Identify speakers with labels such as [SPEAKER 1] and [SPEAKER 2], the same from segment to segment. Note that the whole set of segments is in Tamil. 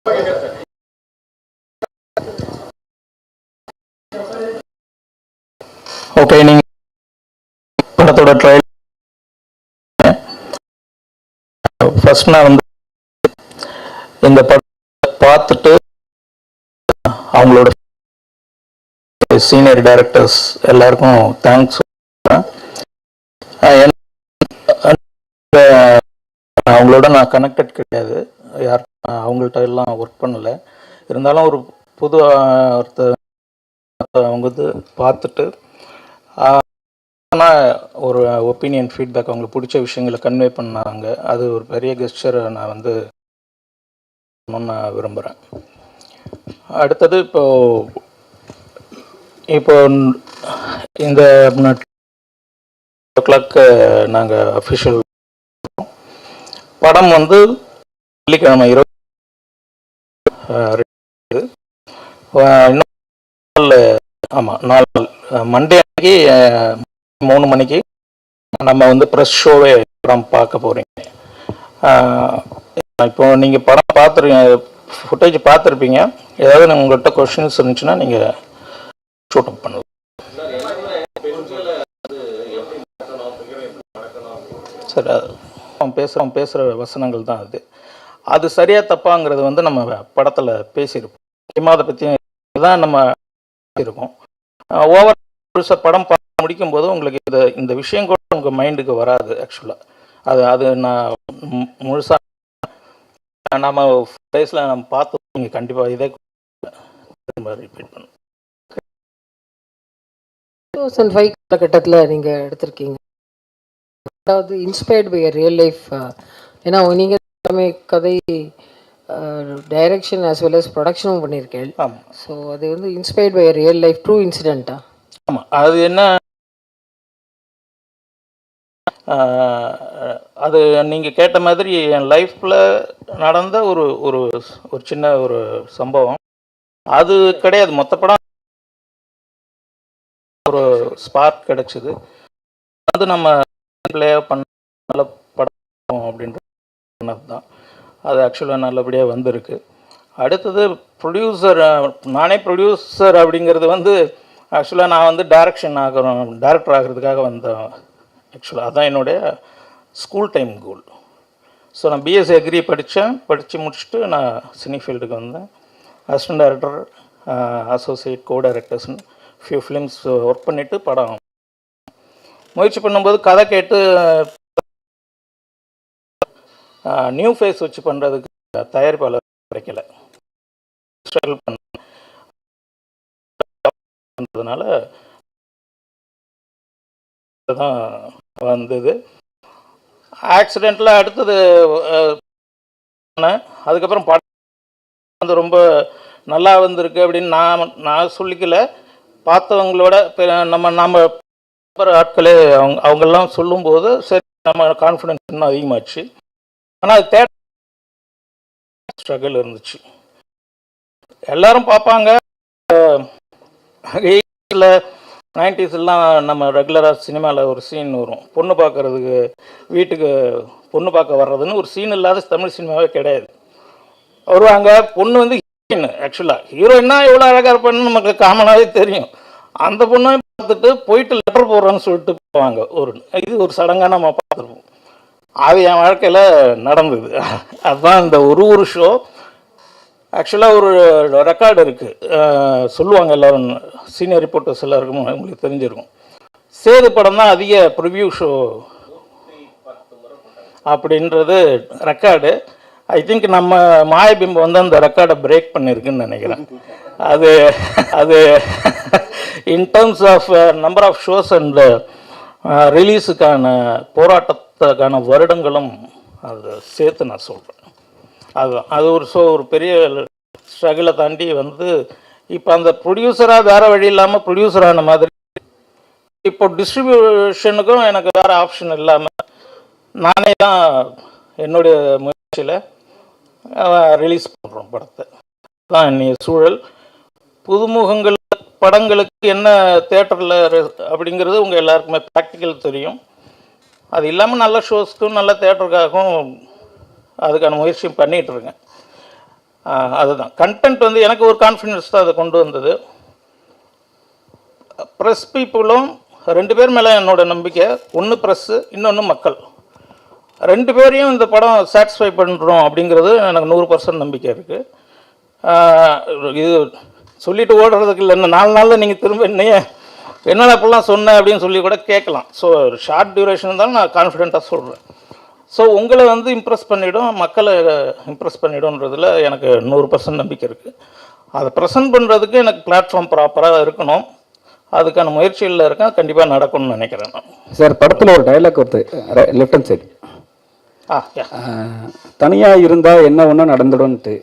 [SPEAKER 1] ஓகே, நீங்க படத்தோட ட்ரையல் ஃபர்ஸ்ட் நான் வந்து இந்த படத்தை பார்த்துட்டு அவங்களோட சீனியர் டைரக்டர்ஸ் எல்லாருக்கும் தேங்க்ஸ். அவங்களோட நான் கனெக்டட் கிடையாது, யார் அவங்கள்ட்ட எல்லாம் ஒர்க் பண்ணலை. இருந்தாலும் ஒரு புது ஒருத்தர் அவங்க வந்து பார்த்துட்டு ஆனால் ஒரு ஒப்பீனியன் ஃபீட்பேக் அவங்களுக்கு பிடிச்ச விஷயங்களை கன்வே பண்ணாங்க. அது ஒரு பெரிய கெஸ்டரை நான் வந்து நான் விரும்புகிறேன். அடுத்தது இப்போ இந்த கிளாக்கு நாங்கள் அஃபிஷியல் படம் வந்து வெள்ளிக்கிழமை 20 ஆமாம் 4 மண்டே அன்னைக்கு 3 மணிக்கு நம்ம வந்து ப்ரெஸ் ஷோவே படம் பார்க்க போகிறீங்க. இப்போ நீங்கள் படம் ஃபுட்டேஜ் பார்த்துருப்பீங்க. ஏதாவது உங்கள்கிட்ட கொஷின்ஸ் இருந்துச்சுன்னா நீங்கள் ஷூட் அப் பண்ணலாம். சரி, பேசுகிற வசனங்கள் தான் அது சரியா தப்பாங்கிறது வந்து நம்ம படத்தில் பேசியிருப்போம். முக்கியமாக அதை பற்றி தான் நம்ம இருக்கோம். ஓவர் படம் பார்த்து முடிக்கும் போது உங்களுக்கு இந்த விஷயம் கூட உங்கள் மைண்டுக்கு வராது. ஆக்சுவலாக அது நான் முழுசாக நம்ம ஃபேஸில் நம்ம பார்த்து நீங்கள் கண்டிப்பாக இதே ரிப்பீட் பண்ணணும்.
[SPEAKER 2] 2005 காலகட்டத்தில் நீங்கள் எடுத்திருக்கீங்க. அதாவது இன்ஸ்பயர்ட் பை ரியல் லைஃப். ஏன்னா நீங்கள் எல்லாமே கதை டைரக்ஷன் ஆஸ் வெல் அஸ் ப்ரொடக்ஷனும் பண்ணியிருக்கேன்.
[SPEAKER 1] ஆமாம்.
[SPEAKER 2] ஸோ அது வந்து inspired by real life true இன்சிடெண்ட்டா?
[SPEAKER 1] ஆமாம். அது என்ன, அது நீங்கள் கேட்ட மாதிரி என் லைஃப்பில் நடந்த ஒரு ஒரு ஒரு சின்ன ஒரு சம்பவம். அது கிடையாது, மொத்த படம் ஒரு ஸ்பார்க் கிடைச்சிது. வந்து நம்ம பிளே பண்ண நல்ல படம் அப்படின்றது தான். அது ஆக்சுவலாக நல்லபடியாக வந்திருக்கு. அடுத்தது ப்ரொடியூசர், நானே ப்ரொடியூசர் அப்படிங்கிறது வந்து ஆக்சுவலாக நான் வந்து டைரக்டர் ஆகிறதுக்காக வந்தேன். ஆக்சுவலாக அதுதான் என்னுடைய ஸ்கூல் டைம் கோல். ஸோ நான் பிஎஸ்சி அக்ரி படித்து முடிச்சுட்டு நான் சினி ஃபீல்டுக்கு வந்தேன். அசிஸ்டன்ட் டைரக்டர், அசோசியேட், கோ டைரக்டர்ஸ்னு ஃபியூ ஃபிலிம்ஸ் ஒர்க் பண்ணிவிட்டு படம் முயற்சி பண்ணும்போது கதை கேட்டு நியூ ஃபேஸ் வச்சு பண்ணுறதுக்கு தயாரிப்பாளர் கிடைக்கல. ஸ்ட்ரகிள் பண்ணுறதுனால தான் வந்தது. ஆக்சிடெண்ட்டில் அடுத்தது அதுக்கப்புறம் படம் வந்து ரொம்ப நல்லா வந்திருக்கு அப்படின்னு நான் சொல்லிக்கல. பார்த்தவங்களோட நம்ம ஆட்களே அவங்கெல்லாம் சொல்லும்போது சரி நம்ம கான்ஃபிடென்ஸ் இன்னும் அதிகமாச்சு. ஆனால் அது ஸ்ட்ரகிள் இருந்துச்சு. எல்லாரும் பார்ப்பாங்க. 90ஸ்லாம் நம்ம ரெகுலராக சினிமாவில் ஒரு சீன் வரும், பொண்ணு பார்க்கறதுக்கு வீட்டுக்கு பொண்ணு பார்க்க வர்றதுன்னு ஒரு சீன் இல்லாத தமிழ் சினிமாவே கிடையாது. வருவாங்க, பொண்ணு வந்து ஹீரோயின். ஆக்சுவலாக ஹீரோயின்னா எவ்வளோ அழகாக இருப்பான்னு நமக்கு காமனாகவே தெரியும். அந்த பொண்ணை பார்த்துட்டு போயிட்டு லெட்டர் போடுறோன்னு சொல்லிட்டு போவாங்க. இது ஒரு சடங்காக நம்ம பார்த்துருப்போம். அது என் வாழ்க்கையில் நடந்தது. அதுதான் இந்த ஒரு ஷோ. ஆக்சுவலாக ஒரு ரெக்கார்டு இருக்குது, சொல்லுவாங்க எல்லோரும், சீனியர் ரிப்போர்ட்டர்ஸ் எல்லாருக்கும் உங்களுக்கு தெரிஞ்சிருக்கும். சேது படம் தான் அதிக ப்ரிவ்யூ ஷோ அப்படின்றது ரெக்கார்டு. ஐ திங்க் நம்ம மாயபிம்பம் வந்து அந்த ரெக்கார்டை பிரேக் பண்ணியிருக்குன்னு நினைக்கிறேன். அது in terms of number of shows and ரிலீஸுக்கான போராட்டத்துக்கான வருடங்களும் அது சேர்த்து நான் சொல்கிறேன். அதுதான் அது ஒரு பெரிய ஸ்ட்ரகிளை தாண்டி வந்து இப்போ அந்த ப்ரொடியூசராக வேறு வழி இல்லாமல் ப்ரொடியூசரான மாதிரி இப்போ டிஸ்ட்ரிபியூஷனுக்கும் எனக்கு வேறு ஆப்ஷன் இல்லாமல் நானே தான் என்னுடைய முயற்சியில் ரிலீஸ் பண்ணுறோம் படத்தை. தான் இன்னைய சூழல். புதுமுகங்கள் படங்களுக்கு என்ன தேட்டரில் அப்படிங்கிறது உங்கள் எல்லாருக்குமே ப்ராக்டிக்கல் தெரியும். அது இல்லாமல் நல்ல ஷோஸ்க்கும் நல்ல தேட்டருக்காகவும் அதுக்கான முயற்சியும் பண்ணிகிட்ருக்கேன். அதுதான் கண்டென்ட் வந்து எனக்கு ஒரு கான்ஃபிடென்ஸ் தான் அதை கொண்டு வந்தது. ப்ரெஸ் பீப்புளும் 2 பேர் மேலே என்னோட நம்பிக்கை, ஒன்று ப்ரெஸ்ஸு, இன்னொன்று மக்கள். 2 பேரையும் இந்த படம் சாட்டிஸ்ஃபை பண்ணுறோம் அப்படிங்கிறது எனக்கு 100% நம்பிக்கை இருக்குது. இது சொல்லிட்டு ஓடுறதுக்கு இல்லை, இன்னும் 4 நாளில் நீங்கள் திரும்ப என்னென்ன அப்படிலாம் சொன்னேன் அப்படின்னு சொல்லி கூட கேட்கலாம். ஸோ ஷார்ட் டியூரேஷன் தான் நான் கான்ஃபிடென்ட்டாக சொல்கிறேன். ஸோ உங்களை வந்து இம்ப்ரெஸ் பண்ணிவிடும், மக்களை இம்ப்ரெஸ் பண்ணிவிடும்ன்றதில் எனக்கு 100% நம்பிக்கை இருக்குது. அதை ப்ரெசென்ட் பண்ணுறதுக்கு எனக்கு பிளாட்ஃபார்ம் ப்ராப்பராக இருக்கணும், அதுக்கான முயற்சிகளில் இருக்கேன், கண்டிப்பாக நடக்கும்னு நினைக்கிறேன் நான்.
[SPEAKER 3] சார், படத்தில் ஒரு டைலாக் வருது, லெஃப்ட் ஹேண்ட் சைடு, தனியாக இருந்தால் என்ன ஒன்றும் நடந்துடும்ன்ட்டு.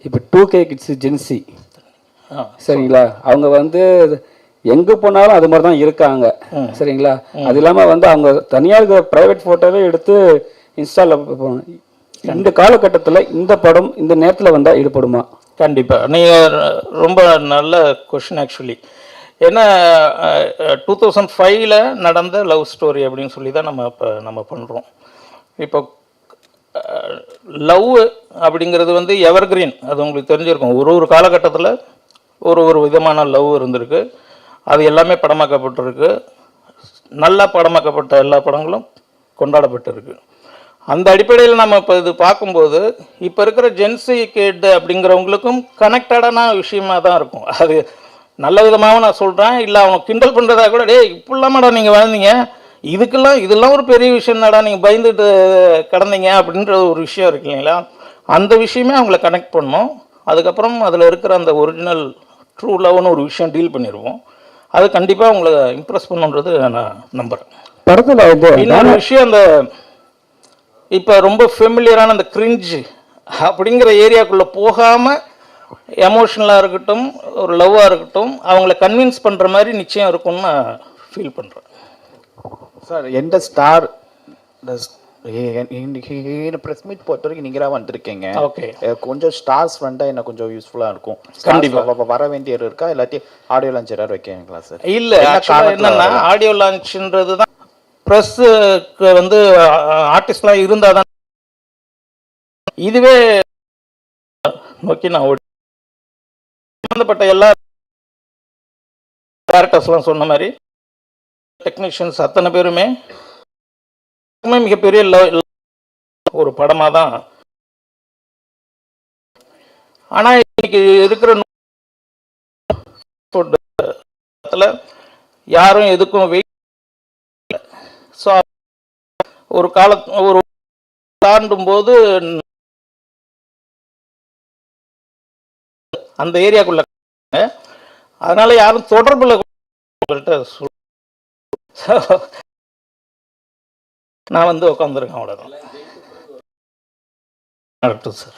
[SPEAKER 3] இப்போ 2K கிட்ஸு ஜென்சி சரிங்களா, அவங்க வந்து எங்கே போனாலும் அது மாதிரி தான் இருக்காங்க சரிங்களா. அது இல்லாமல் வந்து அவங்க தனியாக இருக்கிற ப்ரைவேட் ஃபோட்டோவே எடுத்து இன்ஸ்டாவில் போகணும். இந்த காலகட்டத்தில் இந்த படம் இந்த நேரத்தில் வந்தால் ஈடுபடுமா?
[SPEAKER 1] கண்டிப்பாக. நீங்கள் ரொம்ப நல்ல கொஷின் ஆக்சுவலி. ஏன்னா 2005 நடந்த லவ் ஸ்டோரி அப்படின்னு சொல்லி தான் நம்ம பண்ணுறோம். இப்போ லவ் அப்படிங்கிறது வந்து எவர்கிரீன், அது உங்களுக்கு தெரிஞ்சிருக்கும். ஒரு காலகட்டத்தில் ஒரு விதமான லவ் இருந்திருக்கு, அது எல்லாமே படமாக்கப்பட்டிருக்கு. நல்லா படமாக்கப்பட்ட எல்லா படங்களும் கொண்டாடப்பட்டிருக்கு. அந்த அடிப்படையில் நம்ம இப்போ இது பார்க்கும்போது இப்போ இருக்கிற ஜென்சி கிட் அப்படிங்கிறவங்களுக்கும் கனெக்டடான விஷயமாக தான் இருக்கும். அது நல்ல விதமாகவும் நான் சொல்கிறேன், இல்லை அவங்க கிண்டல் பண்ணுறதா கூட, இப்படிலாமாடா நீங்கள் வாழ்ந்தீங்க, இதெல்லாம் ஒரு பெரிய விஷயம் தாடா, நீங்கள் பயந்துட்டு கடந்தீங்க அப்படின்ற ஒரு விஷயம் இருக்கு இல்லைங்களா. அந்த விஷயமே அவங்கள கனெக்ட் பண்ணோம். அதுக்கப்புறம் அதில் இருக்கிற அந்த ஒரிஜினல் ட்ரூ லவ்னு ஒரு விஷயம் டீல் பண்ணிடுவோம். அது கண்டிப்பாக அவங்கள இம்ப்ரெஸ் பண்ணுன்றது நான் நம்புகிறேன்.
[SPEAKER 3] படத்தில்
[SPEAKER 1] இன்னொரு விஷயம், அந்த இப்போ ரொம்ப ஃபெமிலியரான அந்த கிரிஞ்சு அப்படிங்கிற ஏரியாக்குள்ளே போகாமல் எமோஷனலாக இருக்கட்டும், ஒரு லவ்வாக இருக்கட்டும், அவங்கள கன்வின்ஸ் பண்ணுற மாதிரி நிச்சயம் இருக்கும்னு நான் ஃபீல் பண்ணுறேன்.
[SPEAKER 4] சார், எந்த ஸ்டார் ப்ரெஸ் மீட் பொறுத்த வரைக்கும் நீங்களாக வந்திருக்கீங்க.
[SPEAKER 1] ஓகே,
[SPEAKER 4] கொஞ்சம் ஸ்டார்ஸ் வந்தால் என்ன கொஞ்சம் யூஸ்ஃபுல்லாக இருக்கும்.
[SPEAKER 1] கண்டிப்பாக
[SPEAKER 4] வர வேண்டிய இருக்கா, இல்லாட்டி ஆடியோ லான்ச் யாராவது வைக்கிறீங்களா சார்?
[SPEAKER 1] இல்லை, ஆக்சுவலாக என்னென்னா ஆடியோ லான்ச்ன்றது தான் ப்ரெஸ்ஸுக்கு வந்து ஆர்டிஸ்ட்லாம் இருந்தால் தான். இதுவே நோக்கி நான் சம்மந்தப்பட்ட எல்லா டேரக்டர்ஸ்லாம் சொன்ன மாதிரி டெக்னீஷியன்ஸ் அத்தனை பேருமே மிகப்பெரிய ஒரு படமாக தான். ஆனால் இன்னைக்கு இருக்கிற யாரும் எதுக்கும் வெயிட். ஸோ ஒரு தாண்டும் போது அந்த ஏரியாக்குள்ள, அதனால யாரும் தொடர்புல நான் வந்து உட்காந்துருக்கேன், அவ்வளோதான். சார்,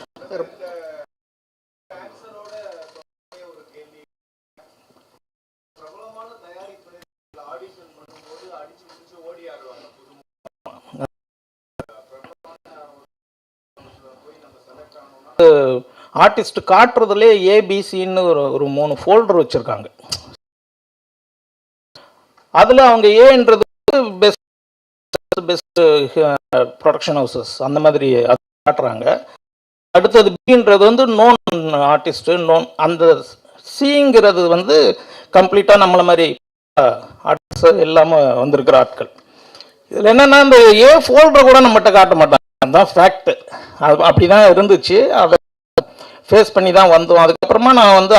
[SPEAKER 1] ஆர்டிஸ்ட் காட்டுறதுலே ஏபிசின்னு ஒரு 3 ஃபோல்டர் வச்சுருக்காங்க. அதில் அவங்க ஏன்றது பெஸ்ட் ப்ரொடக்ஷன் ஹவுசஸ் அந்த மாதிரி காட்டுறாங்க. அடுத்தது பின்றது வந்து நோன் ஆர்டிஸ்ட்டு, அந்த சிங்கிறது வந்து கம்ப்ளீட்டாக நம்மளை மாதிரி ஆர்டிஸ்ட் எல்லாமே வந்திருக்கிற ஆட்கள். இதில் என்னென்னா, இந்த ஏ ஃபோல்டரை கூட நம்மகிட்ட காட்ட மாட்டாங்க, அதுதான் ஃபேக்ட். அப்படி தான் இருந்துச்சு, அதை ஃபேஸ் பண்ணி தான் வந்தோம். அதுக்கப்புறமா நான் வந்து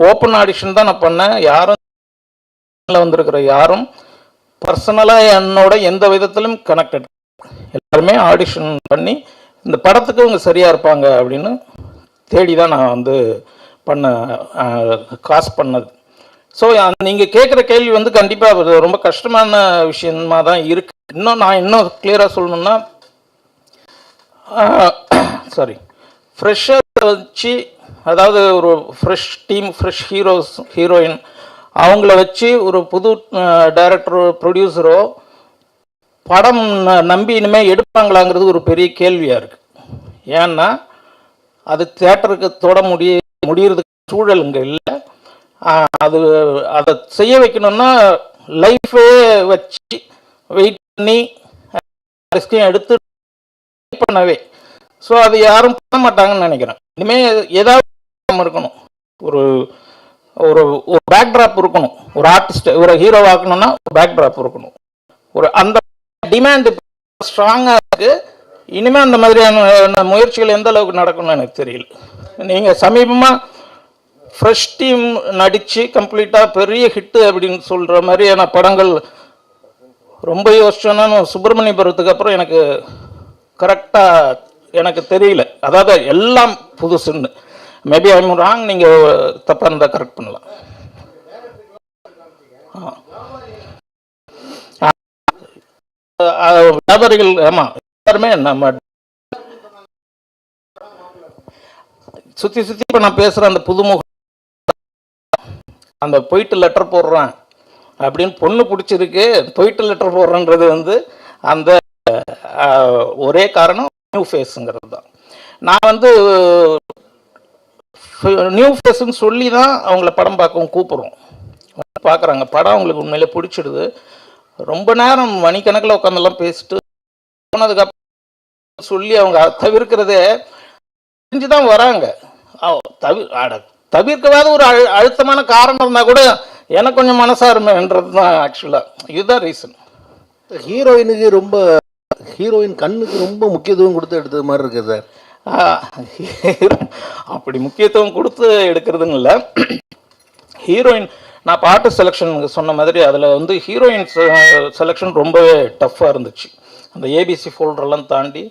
[SPEAKER 1] ஓப்பன் ஆடிஷன் தான் நான் பண்ணேன். யாரும் வந்திருக்கிற யாரும் பர்சனலாக என்னோட எந்த விதத்திலும் கனெக்டட், எல்லாருமே ஆடிஷன் பண்ணி இந்த படத்துக்கு இவங்க சரியாக இருப்பாங்க அப்படின்னு தேடி தான் நான் வந்து காசு பண்ணது. ஸோ நீங்கள் கேட்குற கேள்வி வந்து கண்டிப்பாக ரொம்ப கஷ்டமான விஷயமா தான் இருக்குது. இன்னும் கிளியராக சொல்லணுன்னா, ஃப்ரெஷ்ஷாக வச்சு, அதாவது ஒரு ஃப்ரெஷ் டீம், ஃப்ரெஷ் ஹீரோயின் அவங்கள வச்சு ஒரு புது டைரக்டரோ ப்ரொடியூசரோ படம் நம்பி இனிமேல் எடுப்பாங்களாங்கிறது ஒரு பெரிய கேள்வியாக இருக்குது. ஏன்னா அது தியேட்டருக்கு தொட முடியறதுக்கு சூழல் இங்கே இல்லை. அதை செய்ய வைக்கணும்னா லைஃபே வச்சு வெயிட் பண்ணி ரிஸ்கையும் எடுத்து பண்ணவே. ஸோ அது யாரும் பண்ண மாட்டாங்கன்னு நினைக்கிறேன். இனிமேல் ஏதாவது இருக்கணும், ஒரு ஒரு ஒரு பேக்ட்ராப் இருக்கணும். ஒரு ஆர்டிஸ்ட் ஒரு ஹீரோ ஆக்கணும்னா ஒரு பேக்ட்ராப் இருக்கணும். ஒரு அந்த டிமாண்ட் ஸ்ட்ராங்காக இருக்குது. இனிமேல் அந்த மாதிரியான முயற்சிகள் எந்த அளவுக்கு நடக்கணும்னு எனக்கு தெரியல. நீங்கள் சமீபமாக ஃப்ரெஷ் டீம் நடித்து கம்ப்ளீட்டாக பெரிய ஹிட்டு அப்படின்னு சொல்கிற மாதிரியான படங்கள் ரொம்ப யோசிச்சோன்னா சுப்பிரமணியபுரத்துக்கு அப்புறம் எனக்கு கரெக்டாக எனக்கு தெரியல. அதாவது எல்லாம் புதுசுன்னு. மேபி ஐம் ராங், நீங்கள் தப்பாக இருந்தால் கரெக்ட் பண்ணலாம். வியாபாரிகள் ஆமாம் எல்லாருமே நம்ம சுற்றி சுற்றி இப்போ நான் பேசுகிற அந்த புதுமுகம் அந்த போயிட்டு லெட்டர் போடுறேன் அப்படின்னு பொண்ணு பிடிச்சிருக்கு போயிட்டு லெட்டர் போடுறேன்றது வந்து அந்த ஒரே காரணம் நியூ ஃபேஸுங்கிறது தான். நான் வந்து நியூ ஃபேஸுன்னு சொல்லி தான் அவங்கள படம் பார்க்கவும் கூப்பிட்றோம். பார்க்குறாங்க, படம் அவங்களுக்கு உண்மையிலே பிடிச்சிடுது. ரொம்ப நேரம் மணிக்கணக்கில் உட்காந்தெல்லாம் பேசிட்டு போனதுக்கப்புறம் சொல்லி அவங்க தவிர்க்கிறதே தெரிஞ்சு தான் வராங்க. தவிர்க்கவாத ஒரு அழுத்தமான காரணம் இருந்தால் கூட எனக்கு கொஞ்சம் மனசாருமேன்றது தான் ஆக்சுவலாக. இதுதான் ரீசன்.
[SPEAKER 5] ஹீரோயினுக்கு ரொம்ப ஹீரோயின் கண்ணுக்கு ரொம்ப முக்கியத்துவம் கொடுத்து எடுத்தது மாதிரி இருக்குது சார்.
[SPEAKER 1] அப்படி முக்கியத்துவம் கொடுத்து எடுக்கிறதுன்னு இல்லை. ஹீரோயின் நான் பாட்டு செலெக்ஷன் சொன்ன மாதிரி அதில் வந்து ஹீரோயின் செலெக்ஷன் ரொம்பவே டஃப்பாக இருந்துச்சு. அந்த ஏபிசி ஃபோல்டரெல்லாம் தாண்டி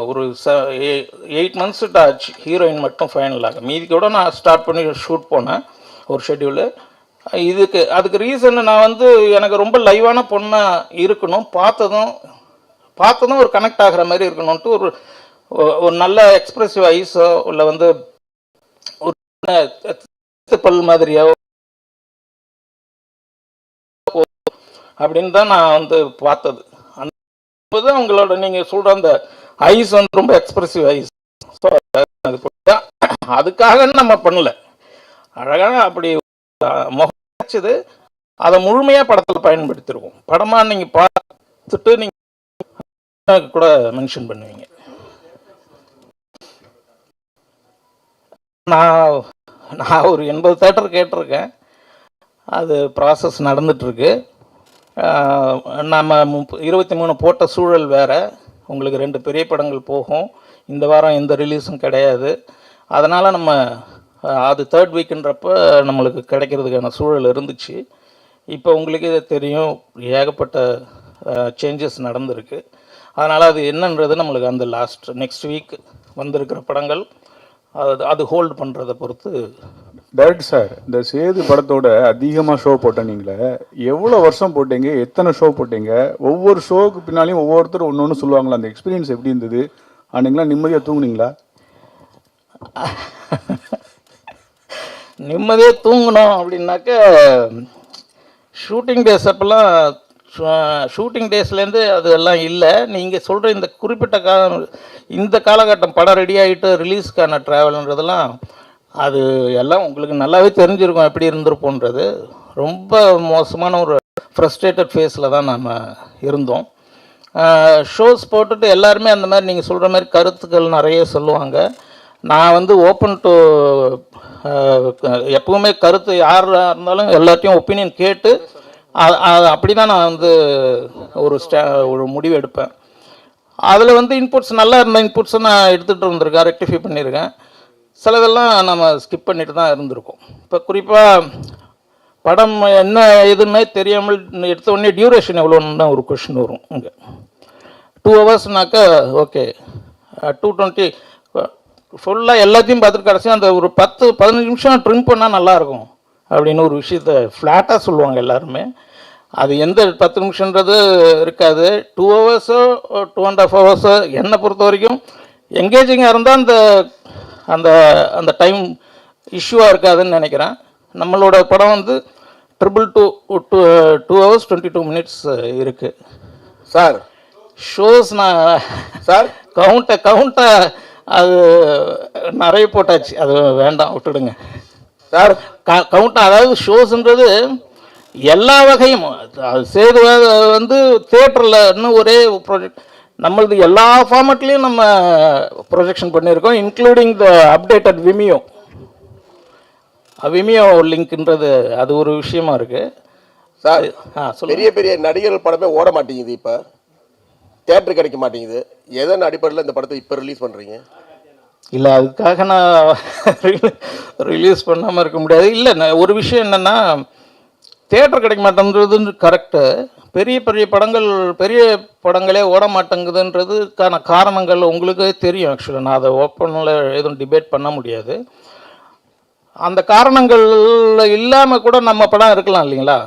[SPEAKER 1] ஒரு 8 months ஆச்சு ஹீரோயின் மட்டும் ஃபைனல் ஆக. மீதி கூட நான் ஸ்டார்ட் பண்ணி ஷூட் போனேன் ஒரு ஷெட்யூலு. அதுக்கு ரீசன் நான் வந்து எனக்கு ரொம்ப லைவான பொண்ணாக இருக்கணும், பார்த்ததும் ஒரு கனெக்ட் ஆகிற மாதிரி இருக்கணும்ட்டு ஒரு நல்ல எக்ஸ்பிரசிவ் ஐஸோ இல்லை வந்து ஒரு பல் மாதிரியோ அப்படின்னு தான் நான் வந்து பார்த்தது. அந்த உங்களோட நீங்கள் சொல்கிற அந்த ஐஸ் வந்து ரொம்ப எக்ஸ்பிரசிவ் ஐஸ். ஸோ அதுக்காக நம்ம பண்ணல, அழகான அப்படி முகச்சது அதை முழுமையாக படத்தில் பயன்படுத்திருக்கோம். படமாக நீங்கள் பார்த்துட்டு நீங்கள் கூட மென்ஷன் பண்ணுவீங்க. நான் ஒரு 80 தேட்டர் கேட்டிருக்கேன். அது ப்ராசஸ் நடந்துகிட்ருக்கு. நம்ம 23 போட்ட சூழல் வேறு. உங்களுக்கு 2 பெரிய படங்கள் போகும். இந்த வாரம் எந்த ரிலீஸும் கிடையாது. அதனால் நம்ம அது 3rd வீக்குன்றப்ப நம்மளுக்கு கிடைக்கிறதுக்கான சூழல் இருந்துச்சு. இப்போ உங்களுக்கே தெரியும், ஏகப்பட்ட சேஞ்சஸ் நடந்திருக்கு. அதனால் அது என்னன்றது நம்மளுக்கு அந்த நெக்ஸ்ட் வீக் வந்திருக்கிற படங்கள் அது ஹோல்டு பண்ணுறதை பொறுத்து.
[SPEAKER 6] டைரக்டர் சார், இந்த சேது படத்தோட அதிகமாக ஷோ போட்டீங்களே, எவ்வளோ வருஷம் போட்டீங்க, எத்தனை ஷோ போட்டீங்க? ஒவ்வொரு ஷோவுக்கு பின்னாலையும் ஒவ்வொருத்தரும் ஒன்று ஒன்று சொல்லுவாங்களா, அந்த எக்ஸ்பீரியன்ஸ் எப்படி இருந்தது? அன்றைக்கெலாம் நிம்மதியாக தூங்குனீங்களா?
[SPEAKER 1] நிம்மதியாக தூங்கணும் அப்படின்னாக்க ஷூட்டிங் டேஸ் அப்போல்லாம் ஷூட்டிங் டேஸ்லேருந்து அது எல்லாம் இல்லை. நீங்கள் சொல்கிற இந்த குறிப்பிட்ட இந்த காலகட்டம் படம் ரெடி ஆகிட்டு ரிலீஸ்க்கான ட்ராவல்ன்றதெல்லாம் அது எல்லாம் உங்களுக்கு நல்லாவே தெரிஞ்சிருக்கும் எப்படி இருந்திருப்போன்றது. ரொம்ப மோசமான ஒரு ஃப்ரஸ்ட்ரேட்டட் ஃபேஸில் தான் நம்ம இருந்தோம். ஷோஸ் போட்டுட்டு எல்லாருமே அந்த மாதிரி நீங்கள் சொல்கிற மாதிரி கருத்துக்கள் நிறைய சொல்லுவாங்க. நான் வந்து ஓப்பன் டு எப்பவுமே கருத்து யாராக இருந்தாலும் எல்லாத்தையும் ஒப்பீனியன் கேட்டு அப்படி தான் நான் வந்து ஒரு முடிவு எடுப்பேன். அதில் வந்து இன்புட்ஸ் நல்லா இருந்த இன்புட்ஸை நான் எடுத்துகிட்டு இருந்திருக்கேன், ரெக்டிஃபை பண்ணியிருக்கேன். சிலதெல்லாம் நம்ம ஸ்கிப் பண்ணிட்டு தான் இருந்திருக்கோம். இப்போ குறிப்பாக படம் என்ன எதுன்னே தெரியாமல் எடுத்த உடனே டியூரேஷன் எவ்வளோன்னு தான் ஒரு கொஷின் வரும். இங்கே 2 hours ஓகே 220 ஃபுல்லாக எல்லாத்தையும் பார்த்துட்டு கடைசி அந்த ஒரு 10-15 நிமிஷம் ட்ரிம் பண்ணால் நல்லாயிருக்கும் அப்படின்னு ஒரு விஷயத்த ஃப்ளாட்டாக சொல்லுவாங்க எல்லாருமே. அது எந்த 10 நிமிஷன்றது இருக்காது. 2 hours 2.5 hours என்னை பொறுத்த வரைக்கும் எங்கேஜிங்காக இருந்தால் அந்த அந்த டைம் இஷ்யூவாக இருக்காதுன்னு நினைக்கிறேன். நம்மளோட படம் வந்து 2 hours 22 minutes இருக்குது
[SPEAKER 5] சார்.
[SPEAKER 1] ஷோஸ் நான்
[SPEAKER 5] சார்
[SPEAKER 1] கவுண்ட்டை அது நிறைய போட்டாச்சு, அது வேண்டாம் விட்டுடுங்க
[SPEAKER 5] சார்.
[SPEAKER 1] கவுண்ட் அதாவது ஷோஸ்ன்றது எல்லா வகையும். சேது வந்து தியேட்டரில் இன்னும் ஒரே ப்ராஜெக்ட் நம்மளது எல்லா ஃபார்மேட்லேயும் நம்ம ப்ரொஜெக்ஷன் பண்ணியிருக்கோம், including the updated Vimeo. Vimeo லிங்க்ன்றது அது ஒரு விஷயமா இருக்குது
[SPEAKER 7] சார். பெரிய பெரிய நடிகர்கள் படமே ஓட மாட்டேங்குது, இப்போ தியேட்டர் கிடைக்க மாட்டேங்குது. எதன் அடிப்படையில் இந்த படத்தை இப்போ ரிலீஸ் பண்ணுறீங்க?
[SPEAKER 1] இல்லை, அதுக்காக நான் ரிலீஸ் பண்ணாமல் இருக்க முடியாது. இல்லை, ஒரு விஷயம் என்னென்னா, தியேட்டர் கிடைக்க மாட்டேங்கிறது கரெக்டு. பெரிய பெரிய படங்களே ஓட மாட்டேங்குதுன்றதுக்கான காரணங்கள் உங்களுக்கு தெரியும். ஆக்சுவலாக நான் அதை ஓப்பனில் எதுவும் டிபேட் பண்ண முடியாது. அந்த காரணங்கள் இல்லாமல் கூட நம்ம படம் இருக்கலாம் இல்லைங்களா?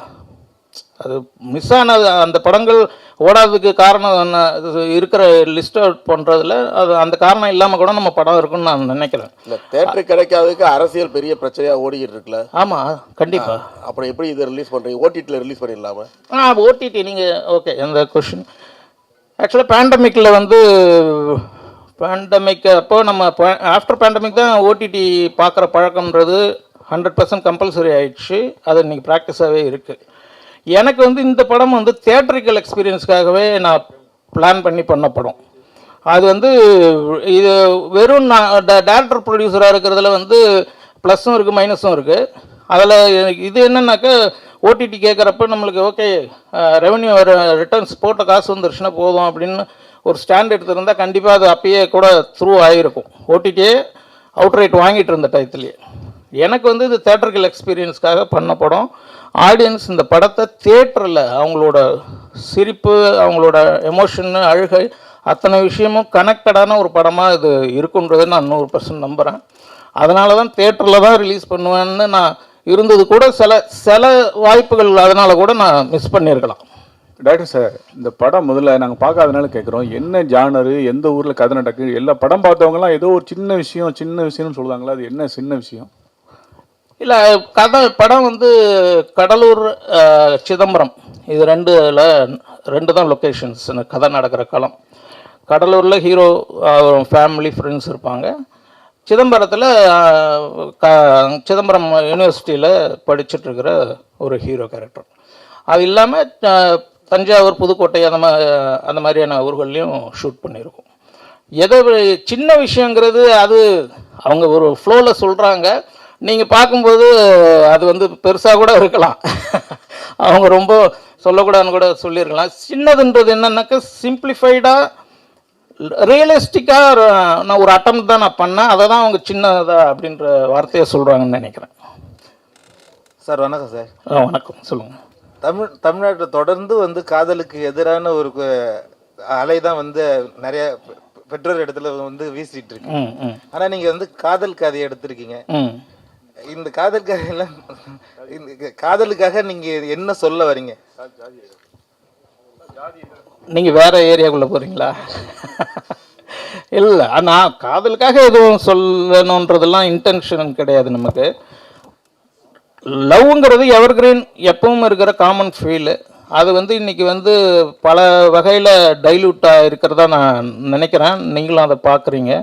[SPEAKER 1] அது மிஸ் ஆனது, அந்த படங்கள் ஓடாததுக்கு காரணம் என்ன இருக்கிற லிஸ்ட் அவுட் பண்ணுறதுல அது அந்த காரணம் இல்லாமல் கூட நம்ம படம் இருக்குன்னு நான் நினைக்கிறேன்.
[SPEAKER 7] இல்லை, தேட்டர் கிடைக்காததுக்கு அரசியல் பெரிய பிரச்சனையாக ஓடிக்கிட்டு இருக்குல்ல?
[SPEAKER 1] ஆமாம், கண்டிப்பாக.
[SPEAKER 7] அப்புறம் எப்படி இதை ரிலீஸ் பண்ணுறீங்க? ஓடிடியில் ரிலீஸ் பண்ணிடலாமா?
[SPEAKER 1] ஓடிடி நீங்கள் ஓகே. அந்த கொஷின் ஆக்சுவலாக பேண்டமிக்கில் பேண்டமிக் அப்போ நம்ம ஆஃப்டர் பேண்டமிக் தான் ஓடிடி பார்க்குற பழக்கம்ன்றது 100% கம்பல்சரி ஆயிடுச்சு. அது இன்றைக்கி ப்ராக்டிஸாகவே இருக்குது. எனக்கு இந்த படம் தியேட்டரிக்கல் எக்ஸ்பீரியன்ஸ்க்காகவே நான் பிளான் பண்ண படம். அது இது வெறும் டேரக்டர் ப்ரொடியூசராக இருக்கிறதுல ப்ளஸ்ஸும் இருக்குது மைனஸும் இருக்குது. அதில் இது என்னன்னாக்கா, ஓடிடி கேட்குறப்ப நம்மளுக்கு ஓகே ரெவன்யூ ரிட்டர்ன்ஸ் போட்ட காசு வந்துருச்சுன்னா போதும் அப்படின்னு ஒரு ஸ்டாண்ட் எடுத்துருந்தால் கண்டிப்பாக அது அப்பயே கூட த்ரூ ஆகிருக்கும். ஓடிடியே அவுட்ரைட் வாங்கிட்டு இருந்த டயத்துலேயே. எனக்கு இது தேட்டரிக்கல் எக்ஸ்பீரியன்ஸ்க்காக பண்ண படம். ஆடியன்ஸ் இந்த படத்தை தியேட்டரில் அவங்களோட சிரிப்பு, அவங்களோட எமோஷன்னு, அழுகை, அத்தனை விஷயமும் கனெக்டடான ஒரு படமாக இது இருக்குன்றதை நான் 100% நம்புகிறேன். அதனால தான் தியேட்டரில் தான் ரிலீஸ் பண்ணுவேன்னு நான் இருந்தது கூட சில வாய்ப்புகள் அதனால கூட நான் மிஸ் பண்ணியிருக்கலாம்.
[SPEAKER 6] டாக்டர் சார், இந்த படம் முதல்ல நாங்கள் பார்க்காதனால கேட்குறோம், என்ன ஜானரு, எந்த ஊரில் கதை நடக்கு? எல்லா படம் பார்த்தவங்கலாம் ஏதோ ஒரு சின்ன விஷயம்னு சொல்லுவாங்களா? அது என்ன சின்ன விஷயம்?
[SPEAKER 1] இல்லை, படம் கடலூர், சிதம்பரம், இது ரெண்டு தான் லொக்கேஷன்ஸ் கதை நடக்கிற களம். கடலூரில் ஹீரோ ஃபேமிலி ஃப்ரெண்ட்ஸ் இருப்பாங்க. சிதம்பரத்தில் சிதம்பரம் யூனிவர்சிட்டியில் படிச்சுட்ருக்கிற ஒரு ஹீரோ கேரக்டர். அது இல்லாமல் தஞ்சாவூர், புதுக்கோட்டை அந்த மாதிரியான ஊர்கள்லையும் ஷூட் பண்ணியிருக்கோம். சின்ன விஷயங்கிறது அது அவங்க ஒரு ஃப்ளோவில் சொல்கிறாங்க. நீங்கள் பார்க்கும்போது அது பெருசாக கூட இருக்கலாம். அவங்க ரொம்ப சொல்லக்கூடாதுன்னு கூட சொல்லியிருக்கலாம். சின்னதுன்றது என்னன்னாக்கா, சிம்பிளிஃபைடாக ரியலிஸ்டிக்காக நான் ஒரு அட்டம் தான் நான் பண்ணேன். அதை தான் அவங்க சின்னதா அப்படின்ற வார்த்தையை சொல்கிறாங்கன்னு நினைக்கிறேன்.
[SPEAKER 8] சார் வணக்கம் சார்.
[SPEAKER 1] வணக்கம், சொல்லுங்கள்.
[SPEAKER 8] தமிழ்நாட்டில் தொடர்ந்து காதலுக்கு எதிரான ஒரு அலை தான் நிறைய பெற்றோர் இடத்துல வீசிட்டு இருக்கு. ஆனால் நீங்கள் காதல் கதையை எடுத்திருக்கீங்க. இந்த காதல் கதையில காதலுக்காக நீங்கள் என்ன சொல்ல வரீங்க?
[SPEAKER 1] நீங்கள் வேறு ஏரியாக்குள்ளே போகிறீங்களா? இல்லை, நான் காதலுக்காக எதுவும் சொல்லணுன்றதெல்லாம் இன்டென்ஷன் கிடையாது. நமக்கு லவ்ங்கிறது எவர்கிரீன், எப்பவும் இருக்கிற காமன் ஃபீலு. அது இன்றைக்கி பல வகையில் டைல்யூட்டாக இருக்கிறதா நான் நினைக்கிறேன். நீங்களும் அதை பார்க்குறீங்க.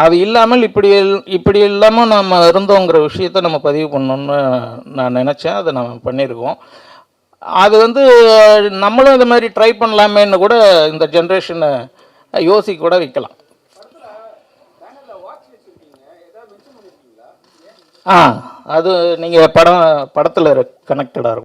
[SPEAKER 1] அது இல்லாமல் இப்படி இல்லாமல் நம்ம இருந்தோங்கிற விஷயத்தை நம்ம பதிவு பண்ணணுன்னு நான் நினச்சேன். அதை நம்ம பண்ணியிருக்கோம். அது நம்மளும் இந்த மாதிரி ட்ரை பண்ணலாமேன்னு கூட இந்த ஜென்ரேஷனை யோசிக்க கூட வைக்கலாம். அது நீங்கள் படத்தில் கனெக்டடாக இருக்கும்.